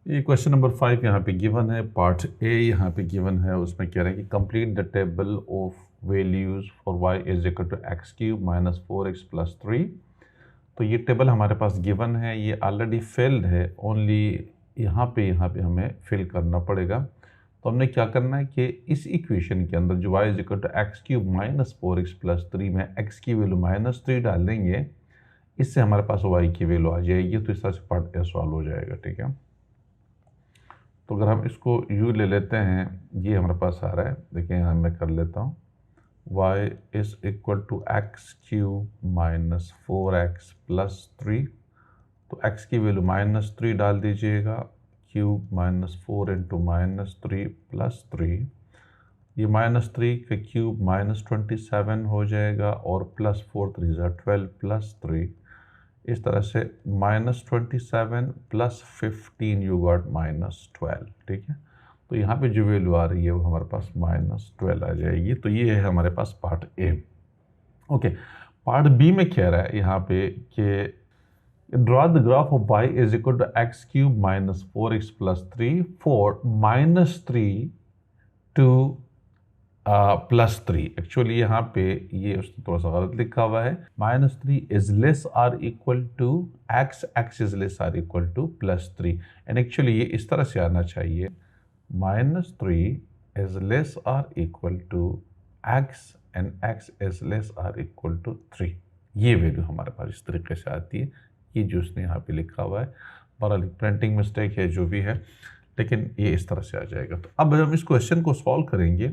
ये question number 5 यहाँ पे गिवन है, पार्ट ए यहाँ पे गिवन है। उसमें कह रहे हैं कि complete the table of values for y is equal to x cube minus 4x plus 3। तो ये टेबल हमारे पास गिवन है, ये ऑलरेडी फिल्ड है, ओनली यहाँ पे हमें फिल करना पड़ेगा। तो हमने क्या करना है कि इस इक्वेशन के अंदर जो y is equal to x cube minus 4x plus 3 में x की वैल्यू माइनस 3 डाल देंगे, इससे हमारे पास y की वैल्यू आ जाएगी। तो इस तरह से पार्ट ए सॉल्व हो जाएगा। ठीक है, तो अगर हम इसको u ले लेते हैं, ये हमारे पास आ रहा है। देखिए यहाँ मैं कर लेता हूँ, y is equal to x cube minus 4x plus 3। तो x की वैल्यू माइनस 3 डाल दीजिएगा, cube minus 4 into minus 3 plus 3। ये माइनस 3 का क्यूब माइनस 27 हो जाएगा, और प्लस 4 3 12 प्लस 3। इस तरह से minus 27 plus 15 you got minus 12। ठीक है, तो यहाँ पे जो वैल्यू आ रही है वो हमारे पास माइनस 12 आ जाएगी। तो ये है हमारे पास part A. Okay, part B में कह रहा है यहाँ पे कि draw the graph of y is equal to x cube minus 4x plus 3 for minus 3 to plus 3। Actually यहाँ पे ये उसने थोड़ा सा गलत लिखा हुआ है। Minus 3 is less or equal to x is less or equal to plus 3। And actually ये इस तरह से आना चाहिए, minus 3 is less or equal to x and x is less or equal to 3। ये वैल्यू हमारे पास इस तरीके से आती है। ये जो उसने यहाँ पे लिखा हुआ है, बहरहाल प्रिंटिंग मिस्टेक है जो भी है, लेकिन ये इस तरह से आ जाएगा। तो अब हम इस क्वेश्चन को सॉल्व करेंगे,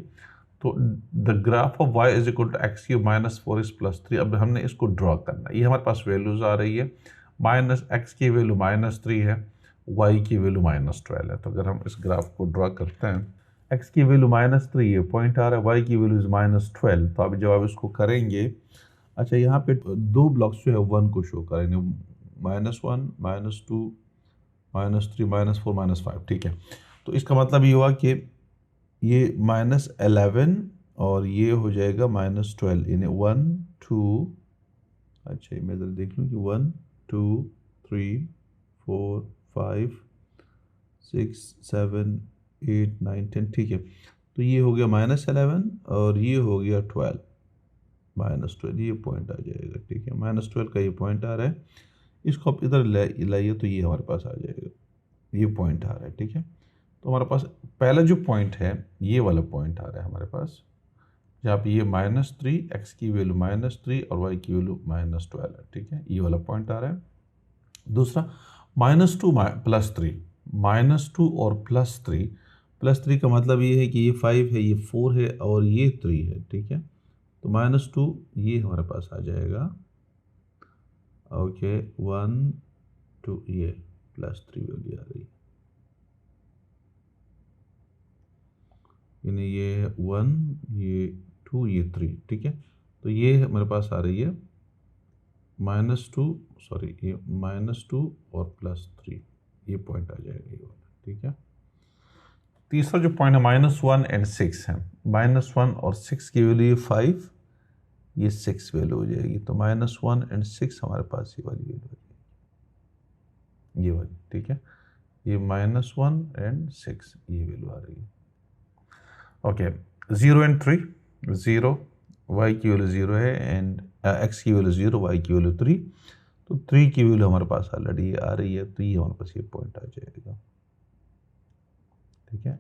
तो the graph of y is equal to x cube minus 4x plus 3। अब हमने इसको ड्रॉ करना है। ये हमारे पास वैल्यूज आ रही है, माइनस एक्स की वैल्यू माइनस 3 है, y की वैल्यू माइनस 12 है। तो अगर हम इस ग्राफ को ड्रॉ करते हैं, x की वैल्यू माइनस 3 है, पॉइंट आ रहा है, y की वैल्यू इज माइनस 12। तो अब जब आप इसको करेंगे, अच्छा यहाँ पे दो ब्लॉक्स जो है 1 को शो करेंगे, minus 1 minus 2 minus 3 minus 4 minus 5। ठीक है, तो इसका मतलब ये हुआ कि ये माइनस 11 और ये हो जाएगा माइनस 12, यानी 1 2, अच्छा मैं ज़रा देख लूँ कि 1 2 3 4 5 6 7 8 9 10। ठीक है, तो ये हो गया माइनस 11 और ये हो गया 12, माइनस 12, ये पॉइंट आ जाएगा। ठीक है, माइनस 12 का ये पॉइंट आ रहा है, इसको आप इधर लाइए तो ये हमारे पास आ जाएगा, ये पॉइंट आ रहा है। ठीक है, तो हमारे पास पहला जो पॉइंट है, ये वाला पॉइंट आ रहा है हमारे पास, जहाँ पे ये माइनस 3, एक्स की वैल्यू माइनस 3 और वाई की वैल्यू माइनस 12 है। ठीक है, ये वाला पॉइंट आ रहा है। दूसरा माइनस 2 प्लस 3, माइनस 2 और प्लस 3 का मतलब ये है कि ये 5 है, ये 4 है और ये 3 है। ठीक है, तो माइनस 2 ये हमारे पास आ जाएगा। ओके, 1 2, ये प्लस 3 वैल्यू आ रही है, यानी ये 1 ये 2 ये 3। ठीक है, तो ये हमारे पास आ रही है माइनस 2, सॉरी ये माइनस 2 और प्लस 3, ये पॉइंट आ जाएगा ये वाला। ठीक है, तीसरा जो पॉइंट है माइनस 1 एंड 6 है, माइनस 1 और 6 की वैल्यू ये 5, ये 6 वैल्यू हो जाएगी। तो माइनस 1 एंड 6 हमारे पास ये वाली वैल्यू हो जाएगी, ये वाली। ठीक है, ये माइनस 1 एंड 6 ये वैल्यू आ रही है। ओके, 0 एंड 3, 0, y की वैल्यू 0 है एंड x की वैल्यू 0, y की वैल्यू 3। तो 3 की वैल्यू हमारे पास ऑलरेडी आ रही है, तो ये हमारे पास ये पॉइंट आ जाएगा। ठीक है,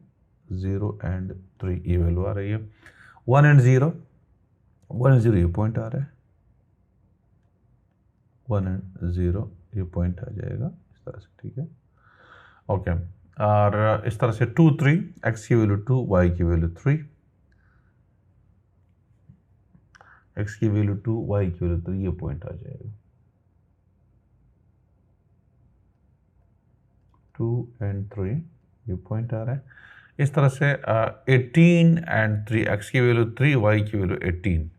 0 एंड 3 ये वैल्यू आ रही है। 1 एंड 0, 1 एंड 0 ये पॉइंट आ रहा है, 1 एंड 0 ये पॉइंट आ जाएगा इस तरह से। ठीक है, ओके, और इस तरह से 2 3, x की वैल्यू 2, y की वैल्यू 3, x की वैल्यू 2, y की वैल्यू 3, ये पॉइंट आ जाएगा। 2 एंड 3 ये पॉइंट आ रहा है। इस तरह से 18 एंड 3, एक्स की वैल्यू 3, वाई की वैल्यू 18,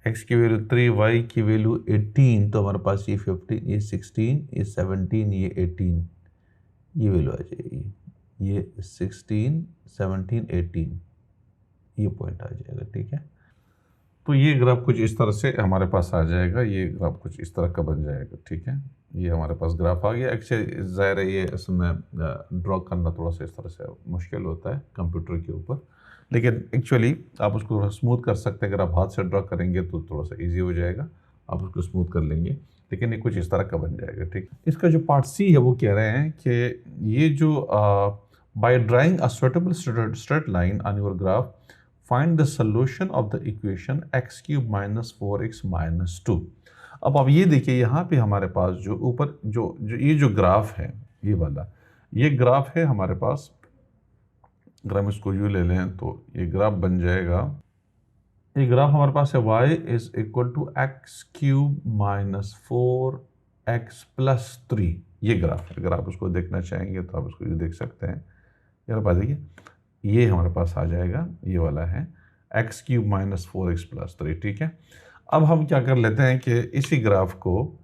एक्स की वैल्यू 3, वाई की वैल्यू 18। तो हमारे पास ये 15, ये 16, ये 17, ये 18, ये वैल्यू आ जाएगी, ये 16 17 18, ये पॉइंट आ जाएगा। ठीक है, तो ये ग्राफ कुछ इस तरह से हमारे पास आ जाएगा, ये ग्राफ कुछ इस तरह का बन जाएगा, ठीक है। ये हमारे पास ग्राफ आ गया। एक्चुअली ज़ाहिर है ये इसमें ड्रॉ करना थोड़ा सा इस तरह से मुश्किल होता है कंप्यूटर के ऊपर, लेकिन एक्चुअली आप उसको थोड़ा स्मूथ कर सकते हैं। अगर आप हाथ से ड्रॉ करेंगे तो थोड़ा सा ईजी हो जाएगा, आप उसको स्मूथ कर लेंगे, लेकिन ये कुछ इस तरह का बन जाएगा, ठीक। इसका जो पार्ट सी है वो कह रहे हैं कि ये जो by drawing a suitable straight line on your graph find the solution of the equation x cube minus 4x minus 2। अब ये देखिए यहाँ पे हमारे पास जो ऊपर जो ये जो ग्राफ है, ये वाला ये ग्राफ है हमारे पास। अगर हम इसको यू ले लें तो ये ग्राफ बन जाएगा, ये ग्राफ हमारे पास है y is equal to x cube minus 4x plus 3। ये ग्राफ है, अगर आप उसको देखना चाहेंगे तो आप उसको देख सकते हैं। यार बात देखिए, ये हमारे पास आ जाएगा, ये वाला है x cube minus 4x plus 3, ठीक है। अब हम क्या कर लेते हैं कि इसी ग्राफ को,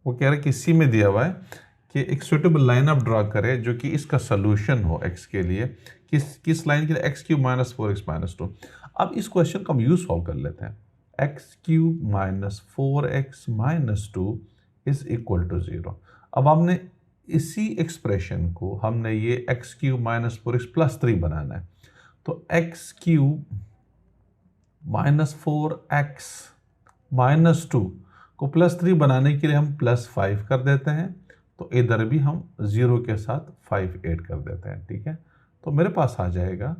वो कह रहा है कि सी में दिया हुआ है कि एक सुटेबल लाइन आप ड्रा करें जो कि इसका सोल्यूशन हो एक्स के लिए, किस लाइन के लिए, x cube minus 4x minus 2। अब इस क्वेश्चन को हम यूज सॉल्व कर लेते हैं। X cube minus 4x minus 2 is equal to 0। अब हमने इसी एक्सप्रेशन को हमने ये x cube minus 4x plus 3 बनाना है, तो x cube minus 4x minus 2 को प्लस 3 बनाने के लिए हम प्लस 5 कर देते हैं, तो इधर भी हम 0 के साथ 5 ऐड कर देते हैं, ठीक है। तो मेरे पास आ जाएगा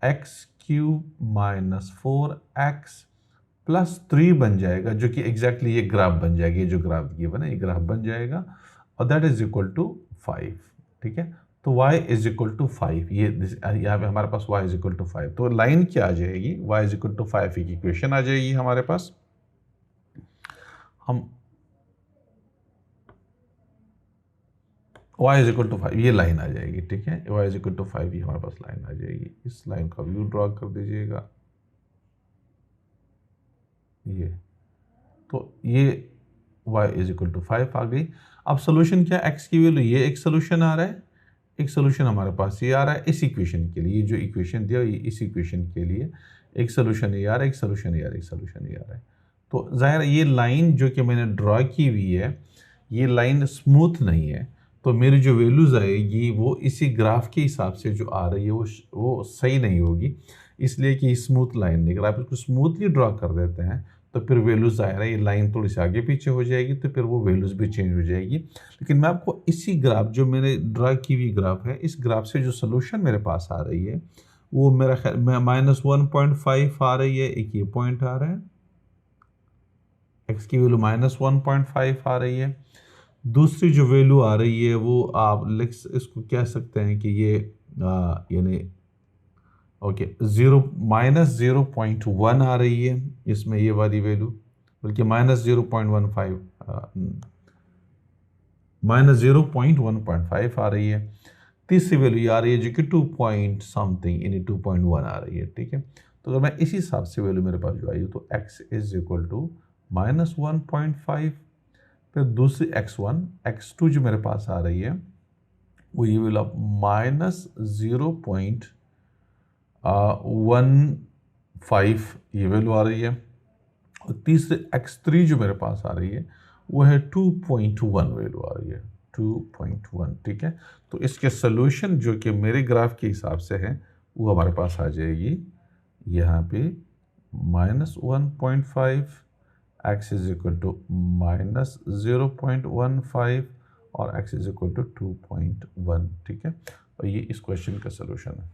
x cube minus 4x plus 3 बन जाएगा, जो कि एग्जैक्टली ये ग्राफ बन जाएगी, ये जो ग्राफ गिवन है ये ग्राफ बन जाएगा, और दैट इज इक्वल टू 5, ठीक है। तो y इज इक्वल टू 5, ये यहाँ पे हमारे पास y इज इक्वल टू 5, तो लाइन क्या आ जाएगी, y इज इक्वल टू 5 की इक्वेशन आ जाएगी हमारे पास। हम y इज इक्वल टू 5 ये लाइन आ जाएगी, ठीक है। y इज इक्वल टू 5 ये हमारे पास लाइन आ जाएगी। इस लाइन का व्यू ड्रॉ कर दीजिएगा, ये तो ये y इज इक्वल टू 5 आ गई। अब सोल्यूशन क्या, x की वैल्यू, ये एक सोल्यूशन आ रहा है, एक सोल्यूशन हमारे पास ये आ रहा है इस इक्वेशन के लिए, जो इक्वेशन दिया ये इस इक्वेशन के लिए एक सोल्यूशन ये आ रहा है, एक सोल्यूशन ये आ रहा है, एक सोल्यूशन ये आ रहा है। तो जाहिर ये लाइन जो कि मैंने ड्रॉ की हुई है, ये लाइन स्मूथ नहीं है, तो मेरी जो वैल्यूज़ आएगी वो इसी ग्राफ के हिसाब से जो आ रही है वो सही नहीं होगी, इसलिए कि स्मूथ लाइन नहीं। अगर आप इसको स्मूथली ड्रॉ कर देते हैं तो फिर वैल्यूज़ आ रहा है, ये लाइन थोड़ी सी आगे पीछे हो जाएगी, तो फिर वो वैल्यूज़ भी चेंज हो जाएगी। लेकिन मैं आपको इसी ग्राफ, जो मैंने ड्रा की हुई ग्राफ है, इस ग्राफ से जो सोल्यूशन मेरे पास आ रही है वो मेरा ख्याल माइनस 1.5 आ रही है, एक ये पॉइंट आ रहा है, एक्स की वैल्यू माइनस 1.5 आ रही है। दूसरी जो वैल्यू आ रही है वो आप इसको कह सकते हैं कि ये यानी ओके माइनस 0.1 आ रही है इसमें, ये वाली वैल्यू, बल्कि माइनस 0.15 आ रही है। तीसरी वैल्यू आ रही है जो कि 2 पॉइंट समथिंग यानी 2.1 आ रही है, ठीक है। तो अगर मैं इसी हिसाब से वैल्यू मेरे पास जो आई तो x is equal to minus 1.5, फिर दूसरी x1 x2 जो मेरे पास आ रही है वो ये वैल्यू आप माइनस 0.15 ये वैल्यू आ रही है, और तीसरे x3 जो मेरे पास आ रही है वो है 2.1 वैल्यू आ रही है, 2.1, ठीक है। तो इसके सोल्यूशन जो कि मेरे ग्राफ के हिसाब से है वो हमारे पास आ जाएगी यहाँ पे minus 1.5, x is equal to minus 0.15 और x इज इक्वल टू 2.1, ठीक है। और ये इस क्वेश्चन का सोल्यूशन है।